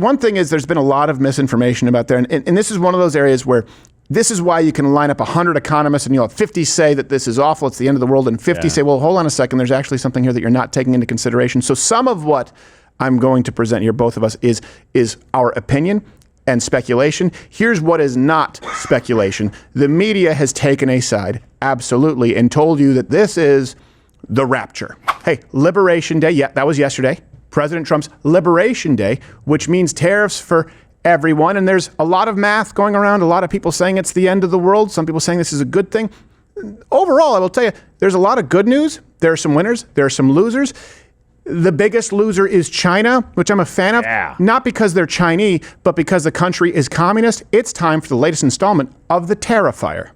one thing is there's been a lot of misinformation about there. And this is one of those areas where this is why you can line up 100 economists and you'll have 50 say that this is awful, it's the end of the world, and 50 say, well, hold on a second, there's actually something here that you're not taking into consideration. So some of what I'm going to present here, both of us, is our opinion and speculation. Here's what is not speculation. The media has taken a side, absolutely, and told you that this is the rapture. Hey, Liberation Day, yeah, that was yesterday. President Trump's Liberation Day, which means tariffs for everyone. And there's a lot of math going around, a lot of people saying it's the end of the world, some people saying this is a good thing. Overall, I will tell you, there's a lot of good news. There are some winners, there are some losers. The biggest loser is China, which I'm a fan of, not because they're Chinese, but because the country is communist. It's time for the latest installment of the Terrifier.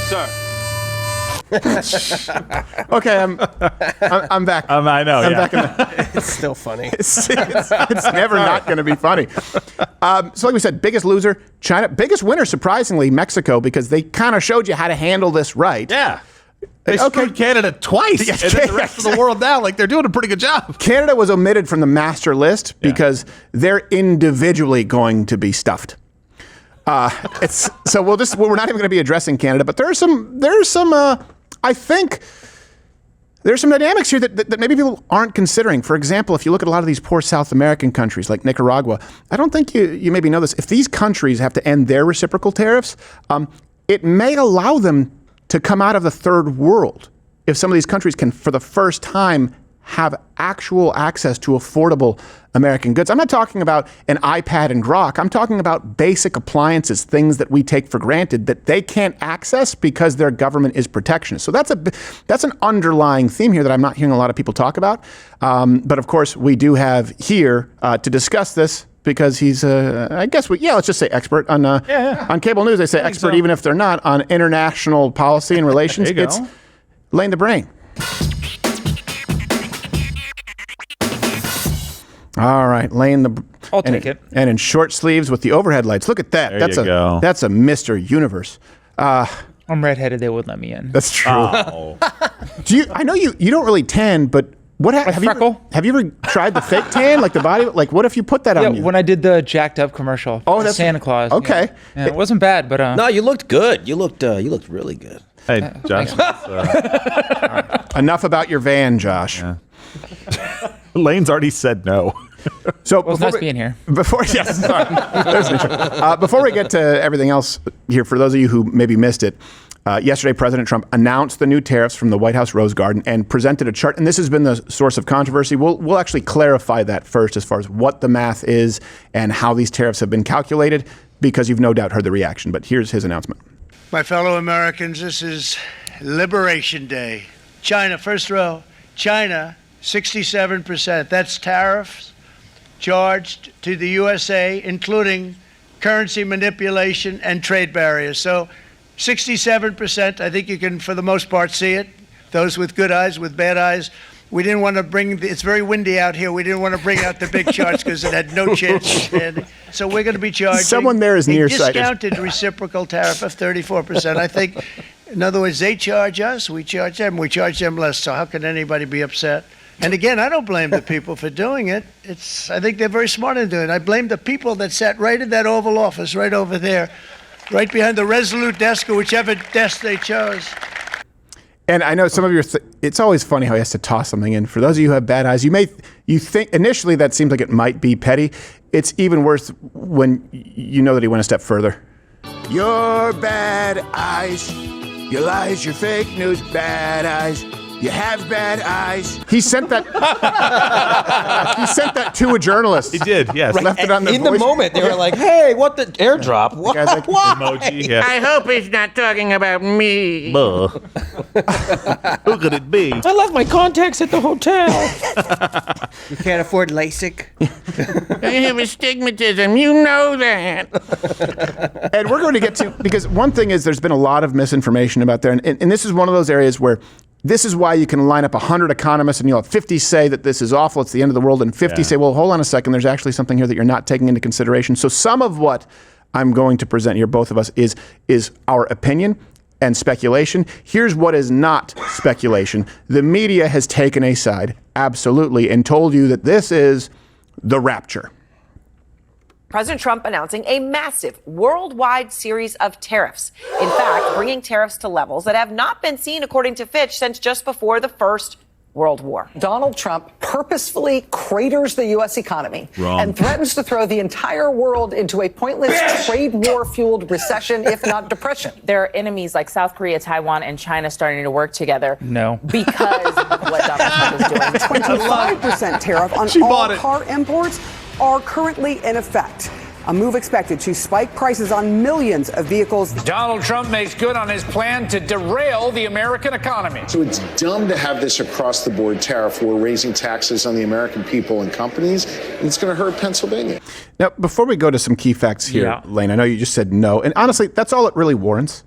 Sir. Okay, I'm back. I know. I'm back. It's still funny. It's never not going to be funny. So like we said, biggest loser, China. Biggest winner, surprisingly, Mexico, because they kind of showed you how to handle this right. Yeah. They screwed Canada twice. And then the rest of the world now, like, they're doing a pretty good job. Canada was omitted from the master list because they're individually going to be stuffed. So we're not even going to be addressing Canada, but there's some I think there's some dynamics here that maybe people aren't considering. For example, if you look at a lot of these poor South American countries like Nicaragua, I don't think you maybe know this. If these countries have to end their reciprocal tariffs, it may allow them to come out of the third world. If some of these countries can, for the first time, have actual access to affordable American goods. I'm not talking about an iPad and Grok. I'm talking about basic appliances, things that we take for granted that they can't access because their government is protectionist. So that's an underlying theme here that I'm not hearing a lot of people talk about. But of course, we do have here to discuss this because he's, I guess, let's just say expert on on cable news. They say expert even if they're not on international policy and relations. It's Lane the Brain. All right, Lane I'll take it. And in short sleeves with the overhead lights. Look at that. That's a Mr. Universe. I'm redheaded. They wouldn't let me in. That's true. Oh. I know you don't really tan, but have you ever tried the fake tan, like the body? Like, what if you put that on you? When I did the jacked up commercial. Oh, that's Santa Claus. Okay, it wasn't bad, but no, you looked good. You looked really good. Hey, Josh. Enough about your van, Josh. Yeah. Lane's already said no. So it's nice being here. Before we get to everything else here, for those of you who maybe missed it, yesterday President Trump announced the new tariffs from the White House Rose Garden and presented a chart. And this has been the source of controversy. We'll actually clarify that first as far as what the math is and how these tariffs have been calculated, because you've no doubt heard the reaction. But here's his announcement. My fellow Americans, this is Liberation Day. China, first row. China, 67%. That's tariffs charged to the USA, including currency manipulation and trade barriers. So 67%, I think you can, for the most part, see it. Those with good eyes, with bad eyes. We didn't want to it's very windy out here. We didn't want to bring out the big charts because it had no chance of standing. So we're going to be charging someone there is nearsighted. Discounted reciprocal tariff of 34%. I think, in other words, they charge us, we charge them less. So how can anybody be upset? And again, I don't blame the people for doing it. I think they're very smart in doing it. I blame the people that sat right in that Oval Office, right over there, right behind the Resolute desk or whichever desk they chose. And I know some of it's always funny how he has to toss something in. For those of you who have bad eyes, you think initially that seems like it might be petty. It's even worse when you know that he went a step further. Your bad eyes, your lies, your fake news, bad eyes. You have bad eyes. He sent that. He sent that to a journalist. He did, yes. Right. Left it on the in the moment, they were like, "Hey, what the airdrop? What? Like, emoji. Yeah. I hope he's not talking about me." Who could it be? I left my contacts at the hotel. You can't afford LASIK. I have astigmatism. You know that. And we're going to get to, because one thing is there's been a lot of misinformation about there, and this is one of those areas where this is why you can line up 100 economists and you'll have 50 say that this is awful, it's the end of the world, and 50 say, well, hold on a second, there's actually something here that you're not taking into consideration. So some of what I'm going to present here, both of us, is our opinion and speculation. Here's what is not speculation. The media has taken a side, absolutely, and told you that this is the rapture. President Trump announcing a massive worldwide series of tariffs. In fact, bringing tariffs to levels that have not been seen, according to Fitch, since just before the First World War. Donald Trump purposefully craters the U.S. economy and threatens to throw the entire world into a pointless trade war-fueled recession, if not depression. There are enemies like South Korea, Taiwan, and China starting to work together. No. Because of what Donald Trump is doing. 25% tariff on all car imports are currently in effect. A move expected to spike prices on millions of vehicles. Donald Trump makes good on his plan to derail the American economy. So it's dumb to have this across the board tariff. We're raising taxes on the American people and companies, and it's going to hurt Pennsylvania. Now, before we go to some key facts here, Lane, I know you just said no. And honestly, that's all it really warrants.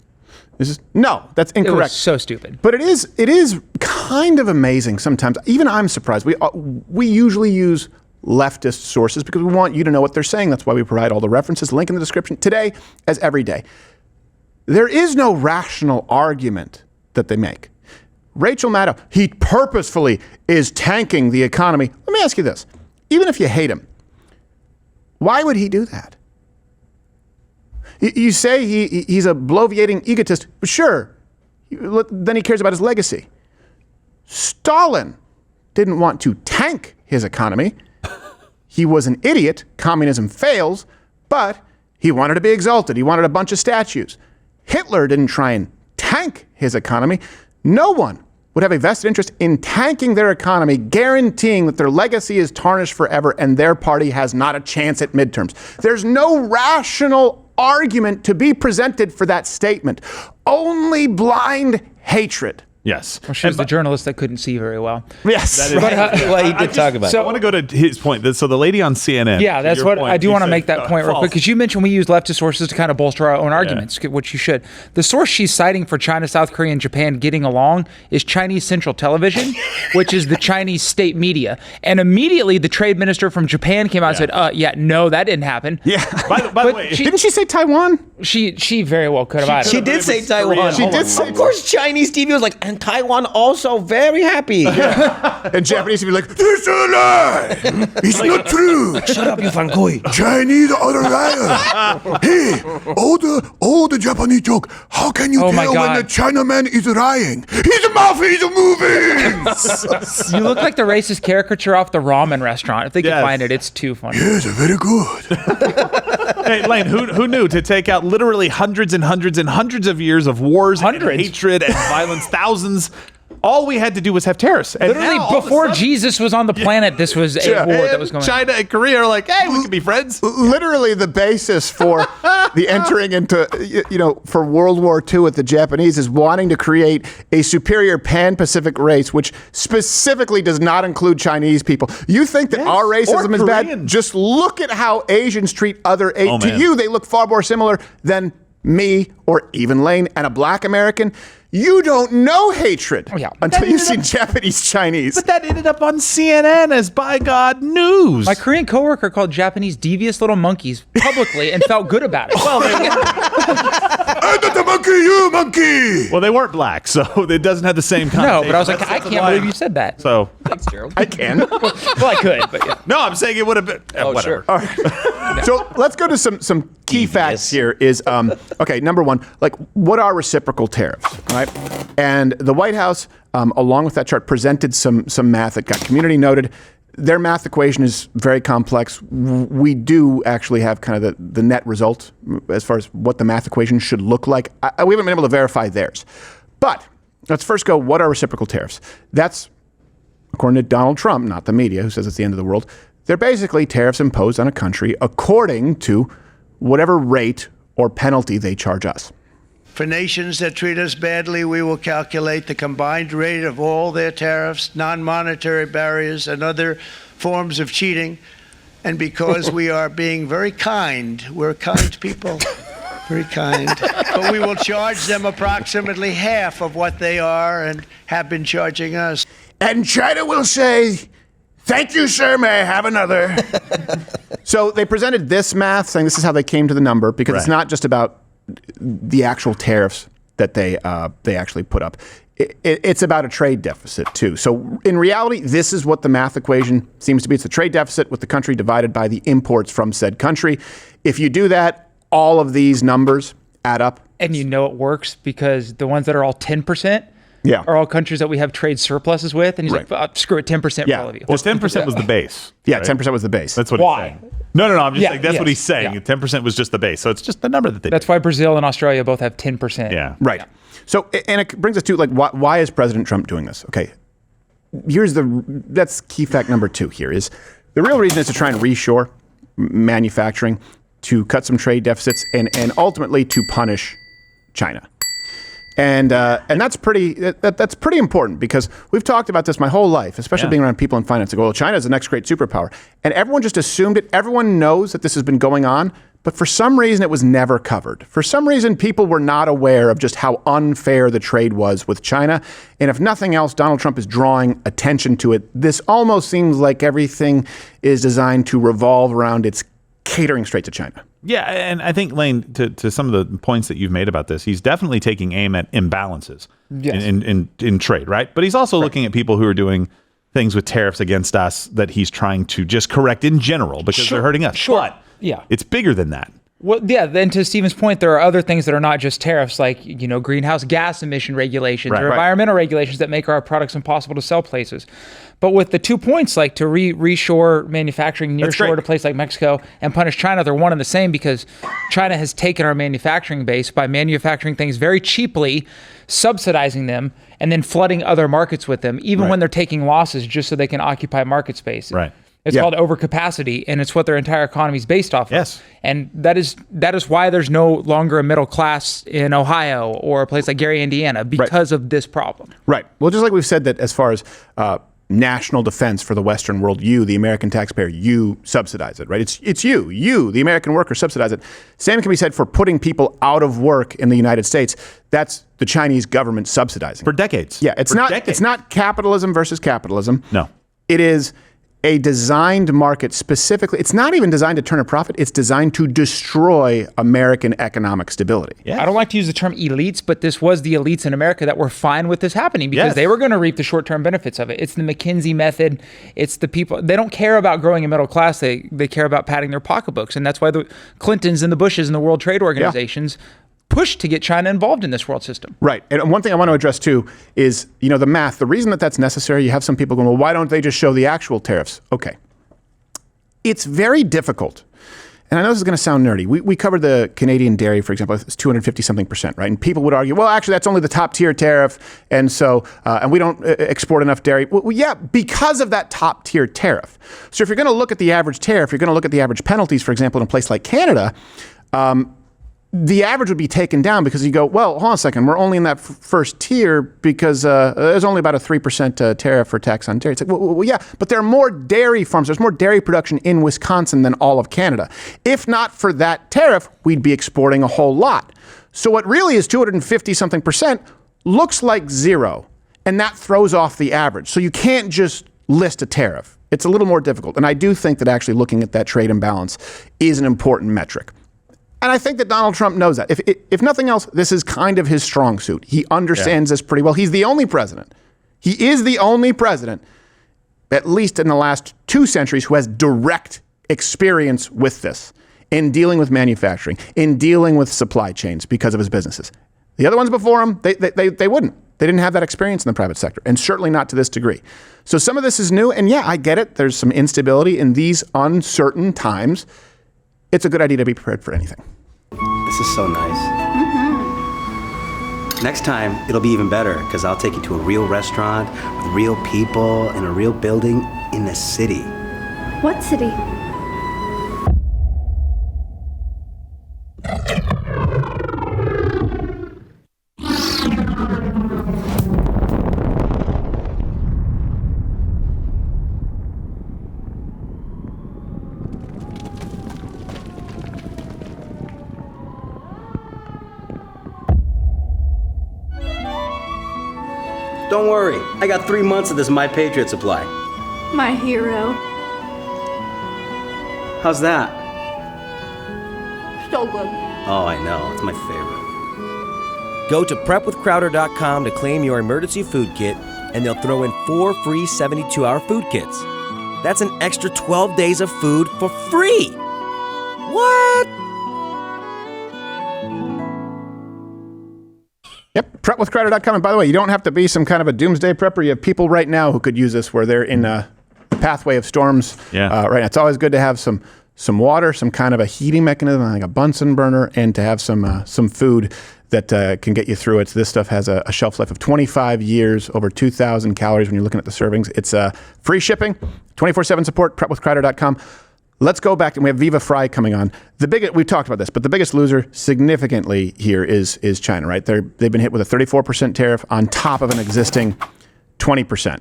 No, that's incorrect. It was so stupid. But it is kind of amazing sometimes. Even I'm surprised. We usually use leftist sources because we want you to know what they're saying. That's why we provide all the references, link in the description. Today, as every day, there is no rational argument that they make. Rachel Maddow, he purposefully is tanking the economy. Let me ask you this. Even if you hate him, why would he do that? You say he's a bloviating egotist, but sure, then he cares about his legacy. Stalin didn't want to tank his economy. He was an idiot. Communism fails, but he wanted to be exalted. He wanted a bunch of statues. Hitler didn't try and tank his economy. No one would have a vested interest in tanking their economy, guaranteeing that their legacy is tarnished forever and their party has not a chance at midterms. There's no rational argument to be presented for that statement. Only blind hatred. Yes. Well, she was the journalist that couldn't see very well. Yes. That is, well, he did talk about it. I want to go to his point. So the lady on CNN. Yeah, that's what I do want to make that point real false. quick, because you mentioned we use leftist sources to kind of bolster our own arguments, which you should. The source she's citing for China, South Korea, and Japan getting along is Chinese Central Television, which is the Chinese state media. And immediately the trade minister from Japan came out and said, no, that didn't happen. Yeah. By the way, didn't she say Taiwan? She very well could have. She did say Taiwan. She did say Of course, Chinese TV was like, and Taiwan also very happy. And Japanese would be like, "This is a lie. It's not true. Shut up, you fankoi. Chinese are a liar. Hey, all the Japanese joke. How can you tell when the Chinaman is lying? His mouth is moving. You look like the racist caricature off the ramen restaurant. If they can find it, it's too funny. Yes, very good. Hey, Lane, who knew to take out literally hundreds and hundreds and hundreds of years of wars and hatred and violence, thousands. All we had to do was have tariffs. And literally, now, before Jesus was on the planet, this was a war that was going on. China and Korea are like, hey, we can be friends. Literally the basis for the entering into, for World War II with the Japanese is wanting to create a superior pan-Pacific race, which specifically does not include Chinese people. You think that our racism is bad? Just look at how Asians treat other Asians. To you, they look far more similar than me or even Lane and a black American. You don't know hatred until you see Japanese Chinese. But that ended up on CNN as by God news. My Korean coworker called Japanese devious little monkeys publicly and felt good about it. Well, the monkey, you monkey. Well, they weren't black, so it doesn't have the same connotation. No, but I was like, I can't believe you said that. So Thanks, Gerald. I can. Well, I could, but yeah. No, I'm saying it would have been. Whatever. Sure. All right. So let's go to some key facts here. Is okay. Number one, like, what are reciprocal tariffs? Right. And the White House, along with that chart, presented some math that got community noted. Their math equation is very complex. We do actually have kind of the net result as far as what the math equation should look like. We haven't been able to verify theirs. But let's first go, what are reciprocal tariffs? That's, according to Donald Trump, not the media, who says it's the end of the world. They're basically tariffs imposed on a country according to whatever rate or penalty they charge us. For nations that treat us badly, we will calculate the combined rate of all their tariffs, non-monetary barriers, and other forms of cheating. And because we are being very kind, we're kind people, very kind, but we will charge them approximately half of what they are and have been charging us. And China will say, "Thank you, sir. May I have another?" So they presented this math, saying this is how they came to the number, because it's not just about the actual tariffs that they actually put up. It's about a trade deficit, too. So in reality, this is what the math equation seems to be. It's a trade deficit with the country divided by the imports from said country. If you do that, all of these numbers add up. And you know it works because the ones that are all 10% are all countries that we have trade surpluses with. And he's like, screw it, 10% for all of you. Well, 10% was the base. Yeah, right? 10% was the base. That's what he's saying. No, I'm just saying that's what he's saying. 10% was just the base. So it's just the number that they That's why Brazil and Australia both have 10%. Yeah. Right. So, and it brings us to, like, why is President Trump doing this? Okay, that's key fact number 2 here is the real reason is to try and reshore manufacturing, to cut some trade deficits, and ultimately to punish China. And that's pretty important because we've talked about this my whole life, especially being around people in finance. They go, well, China's the next great superpower. And everyone just assumed it. Everyone knows that this has been going on. But for some reason, it was never covered. For some reason, people were not aware of just how unfair the trade was with China. And if nothing else, Donald Trump is drawing attention to it. This almost seems like everything is designed to revolve around its catering straight to China. Yeah, and I think, Lane, to some of the points that you've made about this, he's definitely taking aim at imbalances in trade, right? But he's also looking at people who are doing things with tariffs against us that he's trying to just correct in general because they're hurting us. Sure. But yeah, it's bigger than that. Well, yeah. Then to Stephen's point, there are other things that are not just tariffs, like greenhouse gas emission regulations or environmental regulations that make our products impossible to sell places. But with the 2 points, like to reshore manufacturing nearshore to a place like Mexico and punish China, they're one and the same because China has taken our manufacturing base by manufacturing things very cheaply, subsidizing them, and then flooding other markets with them, even when they're taking losses just so they can occupy market space. Right. It's called overcapacity, and it's what their entire economy is based off of. Yes. And that is why there's no longer a middle class in Ohio or a place like Gary, Indiana, because of this problem. Right. Well, just like we've said that as far as national defense for the Western world, you, the American taxpayer, you subsidize it, right? It's you, the American worker, subsidize it. Same can be said for putting people out of work in the United States. That's the Chinese government subsidizing. For decades. Yeah, it's not capitalism versus capitalism. No. It is a designed market specifically. It's not even designed to turn a profit. It's designed to destroy American economic stability. I don't like to use the term elites, but this was the elites in America that were fine with this happening because they were going to reap the short-term benefits of it. It's the McKinsey method. It's the people. They don't care about growing a middle class. They care about padding their pocketbooks. And that's why the Clintons and the Bushes and the World Trade Organizations push to get China involved in this world system. Right. And one thing I want to address too is, the math. The reason that that's necessary, you have some people going, well, why don't they just show the actual tariffs? Okay. It's very difficult. And I know this is going to sound nerdy. We covered the Canadian dairy, for example. It's 250-something%, right? And people would argue, well, actually, that's only the top tier tariff. And so, and we don't export enough dairy. Well, yeah, because of that top tier tariff. So if you're going to look at the average tariff, you're going to look at the average penalties, for example, in a place like Canada, the average would be taken down because you go, well, hold on a second, we're only in that first tier because there's only about a 3% tariff or tax on dairy. It's like, well, yeah, but there are more dairy farms, there's more dairy production in Wisconsin than all of Canada. If not for that tariff, we'd be exporting a whole lot. So what really is 250-something% looks like zero, and that throws off the average. So you can't just list a tariff. It's a little more difficult. And I do think that actually looking at that trade imbalance is an important metric. And I think that Donald Trump knows that. If nothing else, this is kind of his strong suit. He understands this pretty well. He's the only president. He is the only president, at least in the last 2 centuries, who has direct experience with this in dealing with manufacturing, in dealing with supply chains because of his businesses. The other ones before him, they wouldn't. They didn't have that experience in the private sector, and certainly not to this degree. So some of this is new, and yeah, I get it. There's some instability in these uncertain times. It's a good idea to be prepared for anything. This is so nice. Mm-hmm. Next time, it'll be even better because I'll take you to a real restaurant with real people in a real building in the city. What city? Don't worry, I got 3 months of this My Patriot supply. My hero. How's that? So good. Oh, I know, it's my favorite. Go to prepwithcrowder.com to claim your emergency food kit, and they'll throw in 4 free 72-hour food kits. That's an extra 12 days of food for free. What? Yep, prepwithcrowder.com. And by the way, you don't have to be some kind of a doomsday prepper. You have people right now who could use this where they're in the pathway of storms. Right now. It's always good to have some water, some kind of a heating mechanism, like a Bunsen burner, and to have some food that can get you through it. So this stuff has a shelf life of 25 years, over 2,000 calories when you're looking at the servings. It's free shipping, 24/7 support, prepwithcrowder.com. Let's go back, and we have Viva Fry coming on. We've talked about this, but the biggest loser significantly here is China, right? They've been hit with a 34% tariff on top of an existing 20%.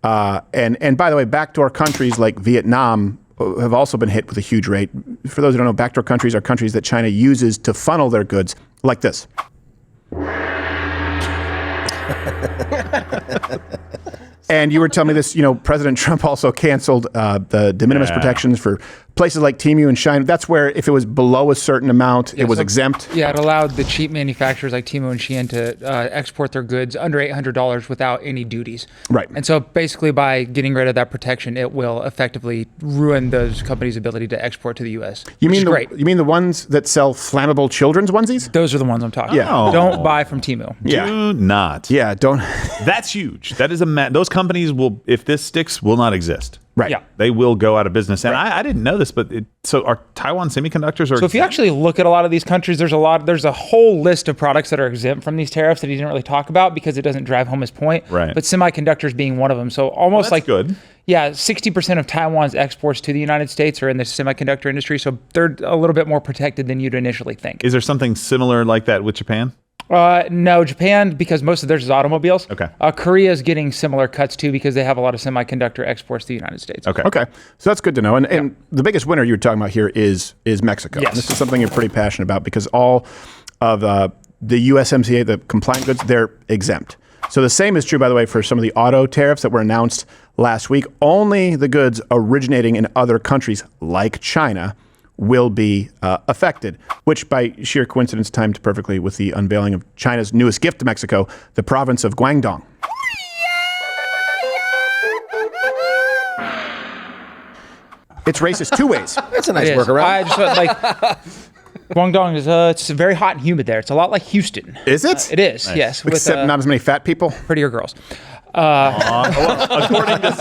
And by the way, backdoor countries like Vietnam have also been hit with a huge rate. For those who don't know, backdoor countries are countries that China uses to funnel their goods like this. And you were telling me this, President Trump also canceled the de minimis protections for places like Temu and Shein. That's where if it was below a certain amount, it was exempt. Yeah, it allowed the cheap manufacturers like Temu and Shein to export their goods under $800 without any duties. Right. And so basically by getting rid of that protection, it will effectively ruin those companies' ability to export to the U.S. You mean the ones that sell flammable children's onesies? Those are the ones I'm talking about. Don't buy from Temu. Do not. Yeah, don't. That's huge. That is those companies will, if this sticks, will not exist. Right. Yeah. They will go out of business. And I didn't know this, but so are Taiwan semiconductors? So if you actually look at a lot of these countries, there's a whole list of products that are exempt from these tariffs that he didn't really talk about because it doesn't drive home his point. Right. But semiconductors being one of them. So almost like good. Yeah, 60% of Taiwan's exports to the United States are in the semiconductor industry. So they're a little bit more protected than you'd initially think. Is there something similar like that with Japan? No, Japan, because most of theirs is automobiles. Okay. Korea is getting similar cuts too because they have a lot of semiconductor exports to the United States. Okay. So that's good to know. And the biggest winner you were talking about here is Mexico. Yes. And this is something you're pretty passionate about because all of the USMCA, the compliant goods, they're exempt. So the same is true, by the way, for some of the auto tariffs that were announced last week. Only the goods originating in other countries like China will be affected, which by sheer coincidence timed perfectly with the unveiling of China's newest gift to Mexico, the province of Guangdong. It's racist two ways. That's a nice workaround. I just Guangdong is it's very hot and humid there. It's a lot like Houston. Is it? It is, Nice. yes. Except not as many fat people. Prettier girls. According to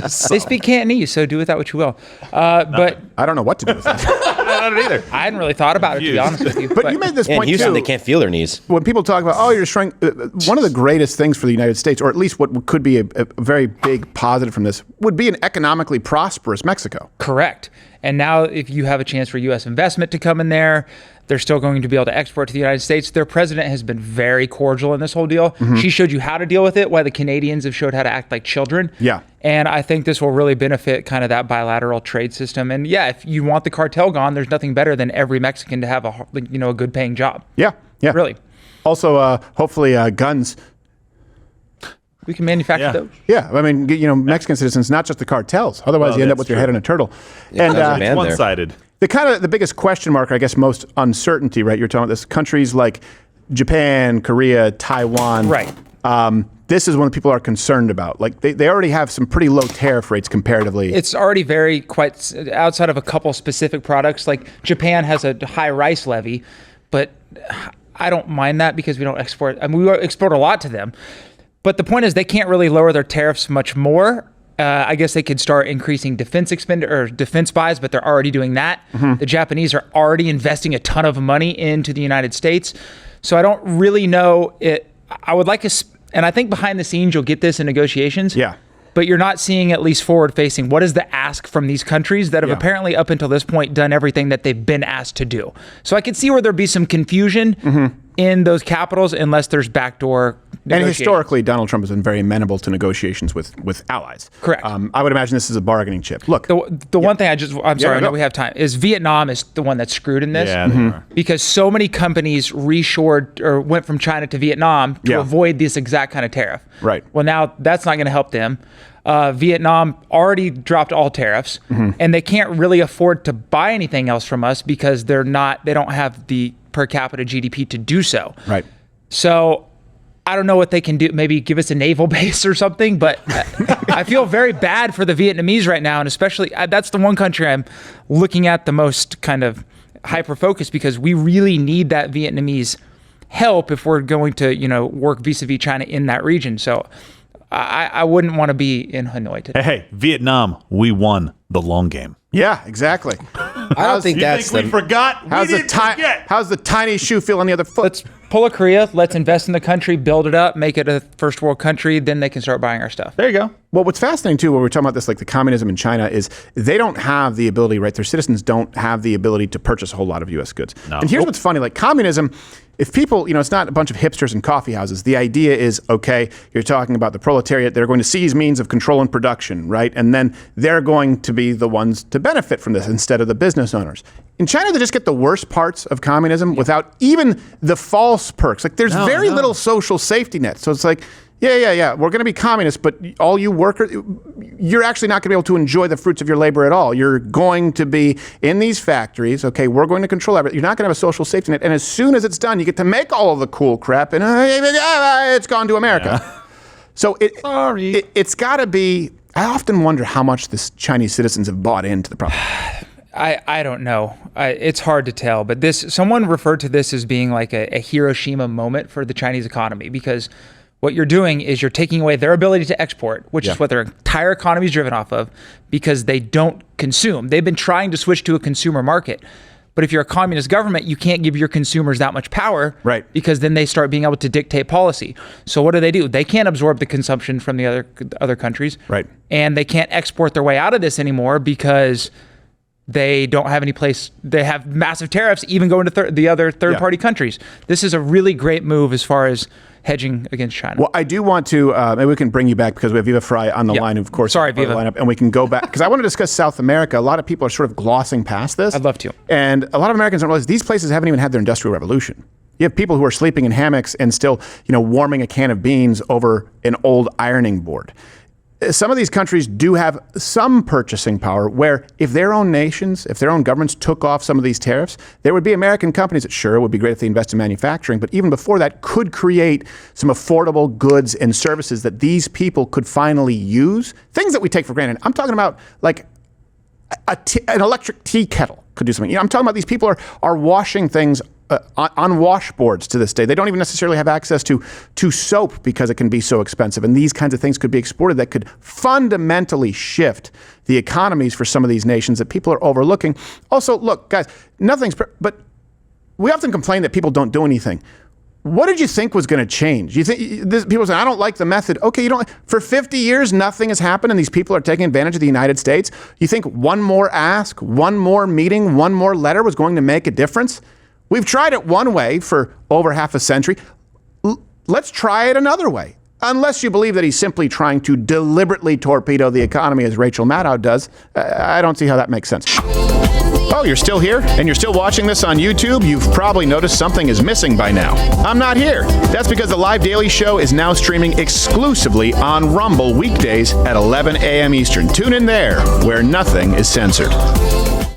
some. They speak Cantonese, so do with that what you will. But I don't know what to do with that. I don't either. I hadn't really thought about it, to be honest with you. But you made this In point Houston, too. they can't feel their knees. When people talk about, you're destroying, one of the greatest things for the United States, or at least what could be a very big positive from this, would be an economically prosperous Mexico. Correct. And now if you have a chance for U.S. investment to come in there, they're still going to be able to export to the United States. Their president has been very cordial in this whole deal. Mm-hmm. She showed you how to deal with it, while the Canadians have showed how to act like children. Yeah. And I think this will really benefit kind of that bilateral trade system. And yeah, if you want the cartel gone, there's nothing better than every Mexican to have a good paying job. Yeah. Really. Also, hopefully guns. We can manufacture those. Yeah, I mean, Mexican citizens, not just the cartels. Otherwise, you end up with your head in a turtle. Yeah, and It's one-sided. The biggest question mark, I guess, most uncertainty, right? You're talking about this countries like Japan, Korea, Taiwan. Right. This is one that people are concerned about. Like they already have some pretty low tariff rates comparatively. It's already quite outside of a couple specific products. Like Japan has a high rice levy, but I don't mind that because we don't export. I mean, we export a lot to them. But the point is they can't really lower their tariffs much more. I guess they could start increasing defense buys, but they're already doing that. Mm-hmm. The Japanese are already investing a ton of money into the United States. So I don't really know it. I would like and I think behind the scenes, you'll get this in negotiations. Yeah. But you're not seeing at least forward facing. What is the ask from these countries that have apparently up until this point done everything that they've been asked to do? So I could see where there'd be some confusion in those capitals unless there's backdoor and historically, Donald Trump has been very amenable to negotiations with allies. Correct. I would imagine this is a bargaining chip. Look, the one thing I'm sorry, I know we have time, is Vietnam is the one that's screwed in this. Yeah, they are. Because so many companies reshored or went from China to Vietnam to avoid this exact kind of tariff. Right. Well, now that's not going to help them. Vietnam already dropped all tariffs, and they can't really afford to buy anything else from us because they don't have the per capita GDP to do so. Right. So I don't know what they can do. Maybe give us a naval base or something. But I feel very bad for the Vietnamese right now. And especially that's the one country I'm looking at the most kind of hyper-focused, because we really need that Vietnamese help if we're going to, work vis-a-vis China in that region. So I wouldn't want to be in Hanoi today. Hey, Vietnam, we won the long game. Yeah, exactly. I don't think that's we forgot. How's the tiny shoe feel on the other foot? Let's pull a Korea. Let's invest in the country, build it up, make it a first world country. Then they can start buying our stuff. There you go. Well, what's fascinating too, when we're talking about this, like the communism in China, is they don't have the ability, right? Their citizens don't have the ability to purchase a whole lot of U.S. goods. No. And here's what's funny, like communism, if people, it's not a bunch of hipsters and coffee houses. The idea is, okay, you're talking about the proletariat. They're going to seize means of control and production, right? And then they're going to be the ones to benefit from this instead of the business owners. In China, they just get the worst parts of communism without even the false perks. Like there's very little social safety net. So it's like, yeah, we're going to be communists, but all you workers, you're actually not going to be able to enjoy the fruits of your labor at all. You're going to be in these factories. Okay, we're going to control everything. You're not going to have a social safety net. And as soon as it's done, you get to make all of the cool crap, and it's gone to America. Yeah. So it's got to be. I often wonder how much the Chinese citizens have bought into the problem. I don't know. It's hard to tell. But someone referred to this as being like a Hiroshima moment for the Chinese economy, because what you're doing is you're taking away their ability to export, which is what their entire economy is driven off of, because they don't consume. They've been trying to switch to a consumer market. But if you're a communist government, you can't give your consumers that much power, right? Because then they start being able to dictate policy. So what do? They can't absorb the consumption from the other countries, right? And they can't export their way out of this anymore because they don't have any place. They have massive tariffs, even going to the other third-party countries. This is a really great move as far as hedging against China. Well, I do want to, maybe we can bring you back because we have Viva Fry on the line, of course. Sorry, Viva. Lineup, and we can go back because I want to discuss South America. A lot of people are sort of glossing past this. I'd love to. And a lot of Americans don't realize these places haven't even had their industrial revolution. You have people who are sleeping in hammocks and still, warming a can of beans over an old ironing board. Some of these countries do have some purchasing power where if their own nations, if their own governments took off some of these tariffs, there would be American companies that, sure, it would be great if they invest in manufacturing, but even before that could create some affordable goods and services that these people could finally use. Things that we take for granted. I'm talking about like an electric tea kettle could do something. I'm talking about these people are washing things on washboards to this day. They don't even necessarily have access to soap because it can be so expensive. And these kinds of things could be exported that could fundamentally shift the economies for some of these nations that people are overlooking. Also, look, guys, but we often complain that people don't do anything. What did you think was going to change? You think people say, I don't like the method. Okay, for 50 years, nothing has happened and these people are taking advantage of the United States. You think one more ask, one more meeting, one more letter was going to make a difference? We've tried it one way for over half a century. Let's try it another way. Unless you believe that he's simply trying to deliberately torpedo the economy as Rachel Maddow does, I don't see how that makes sense. Oh, you're still here? And you're still watching this on YouTube? You've probably noticed something is missing by now. I'm not here. That's because the Live Daily Show is now streaming exclusively on Rumble weekdays at 11 a.m. Eastern. Tune in there, where nothing is censored.